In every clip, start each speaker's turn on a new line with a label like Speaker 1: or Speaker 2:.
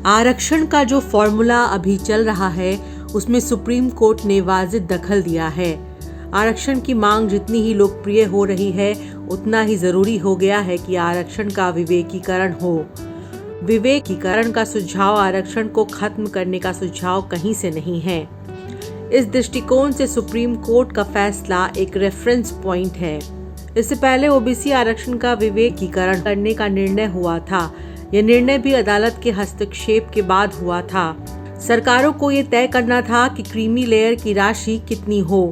Speaker 1: आरक्षण का जो फॉर्मूला अभी चल रहा है उसमें सुप्रीम कोर्ट ने वाजिब दखल दिया है। आरक्षण की मांग जितनी ही लोकप्रिय हो रही है उतना ही जरूरी हो गया है कि आरक्षण का विवेकीकरण हो। विवेकीकरण का सुझाव आरक्षण को खत्म करने का सुझाव कहीं से नहीं है। इस दृष्टिकोण से सुप्रीम कोर्ट का फैसला एक रेफरेंस पॉइंट है। इससे पहले ओबीसी आरक्षण का विवेकीकरण करने का निर्णय हुआ था। यह निर्णय भी अदालत के हस्तक्षेप के बाद हुआ था। सरकारों को ये तय करना था कि क्रीमी लेयर की राशि कितनी हो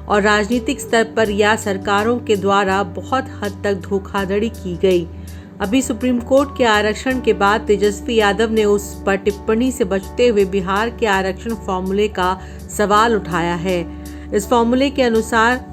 Speaker 1: और राजनीतिक स्तर पर या सरकारों के द्वारा बहुत हद तक धोखाधड़ी की गई। अभी सुप्रीम कोर्ट के आरक्षण के बाद तेजस्वी यादव ने उस पर टिप्पणी से बचते हुए बिहार के आरक्षण फॉर्मूले का सवाल उठाया है। इस फॉर्मूले के अनुसार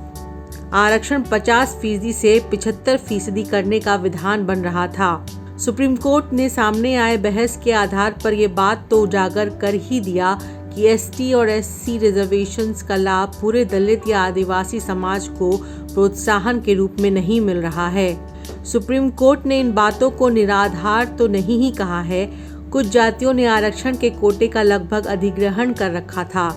Speaker 1: आरक्षण 50% से 75% करने का विधान बन रहा था। सुप्रीम कोर्ट ने सामने आए बहस के आधार पर यह बात तो उजागर कर ही दिया कि एसटी और एससी रिजर्वेशंस का लाभ पूरे दलित या आदिवासी समाज को प्रोत्साहन के रूप में नहीं मिल रहा है। सुप्रीम कोर्ट ने इन बातों को निराधार तो नहीं ही कहा है। कुछ जातियों ने आरक्षण के कोटे का लगभग अधिग्रहण कर रखा था।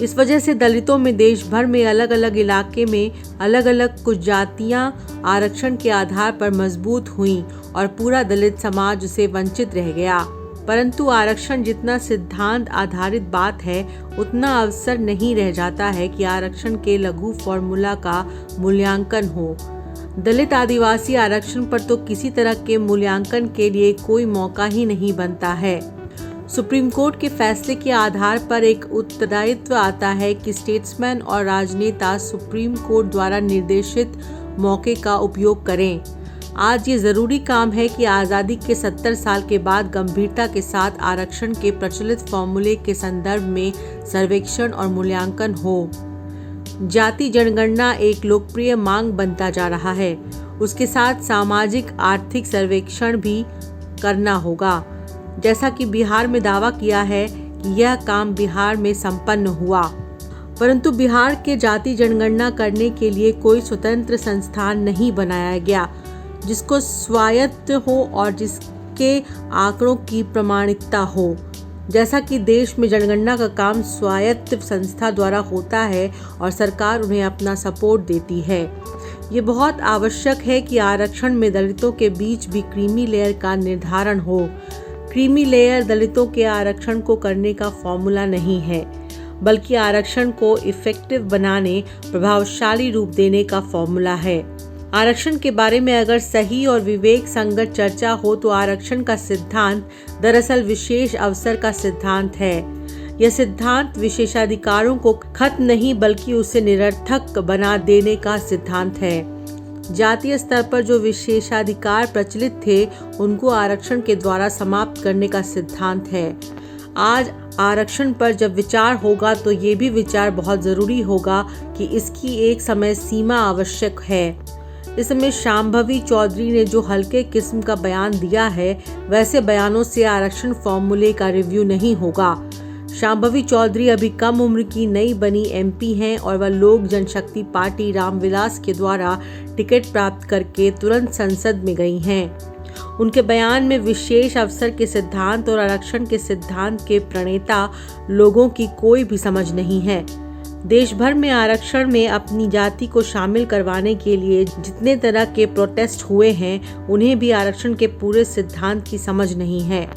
Speaker 1: इस वजह से दलितों में देश भर में अलग अलग इलाके में अलग अलग कुछ जातियां आरक्षण के आधार पर मजबूत हुईं और पूरा दलित समाज उसे वंचित रह गया। परंतु आरक्षण जितना सिद्धांत आधारित बात है उतना अवसर नहीं रह जाता है कि आरक्षण के लघु फॉर्मूला का मूल्यांकन हो। दलित आदिवासी आरक्षण पर तो किसी तरह के मूल्यांकन के लिए कोई मौका ही नहीं बनता है। सुप्रीम कोर्ट के फैसले के आधार पर एक उत्तरदायित्व आता है कि स्टेट्समैन और राजनेता सुप्रीम कोर्ट द्वारा निर्देशित मौके का उपयोग करें। आज ये जरूरी काम है कि आज़ादी के 70 साल के बाद गंभीरता के साथ आरक्षण के प्रचलित फॉर्मूले के संदर्भ में सर्वेक्षण और मूल्यांकन हो। जाति जनगणना एक लोकप्रिय मांग बनता जा रहा है। उसके साथ सामाजिक आर्थिक सर्वेक्षण भी करना होगा। जैसा कि बिहार में दावा किया है कि यह काम बिहार में संपन्न हुआ, परंतु बिहार के जाति जनगणना करने के लिए कोई स्वतंत्र संस्थान नहीं बनाया गया जिसको स्वायत्त हो और जिसके आंकड़ों की प्रामाणिकता हो। जैसा कि देश में जनगणना का काम स्वायत्त संस्था द्वारा होता है और सरकार उन्हें अपना सपोर्ट देती है। ये बहुत आवश्यक है कि आरक्षण में दलितों के बीच भी क्रीमी लेयर का निर्धारण हो। क्रीमी लेयर दलितों के आरक्षण को करने का फॉर्मूला नहीं है, बल्कि आरक्षण को इफेक्टिव बनाने, प्रभावशाली रूप देने का फॉर्मूला है। आरक्षण के बारे में अगर सही और विवेक संगत चर्चा हो तो आरक्षण का सिद्धांत दरअसल विशेष अवसर का सिद्धांत है। यह सिद्धांत विशेषाधिकारों को खत्म नहीं बल्कि उसे निरर्थक बना देने का सिद्धांत है। जातीय स्तर पर जो विशेषाधिकार प्रचलित थे उनको आरक्षण के द्वारा समाप्त करने का सिद्धांत है। आज आरक्षण पर जब विचार होगा तो ये भी विचार बहुत जरूरी होगा कि इसकी एक समय सीमा आवश्यक है। इस समय शांभवी चौधरी ने जो हल्के किस्म का बयान दिया है वैसे बयानों से आरक्षण फॉर्मूले का रिव्यू नहीं होगा। शांभवी चौधरी अभी कम उम्र की नई बनी एमपी हैं और वह लोक जनशक्ति पार्टी रामविलास के द्वारा टिकट प्राप्त करके तुरंत संसद में गई हैं। उनके बयान में विशेष अवसर के सिद्धांत और आरक्षण के सिद्धांत के प्रणेता लोगों की कोई भी समझ नहीं है। देश भर में आरक्षण में अपनी जाति को शामिल करवाने के लिए जितने तरह के प्रोटेस्ट हुए हैं उन्हें भी आरक्षण के पूरे सिद्धांत की समझ नहीं है।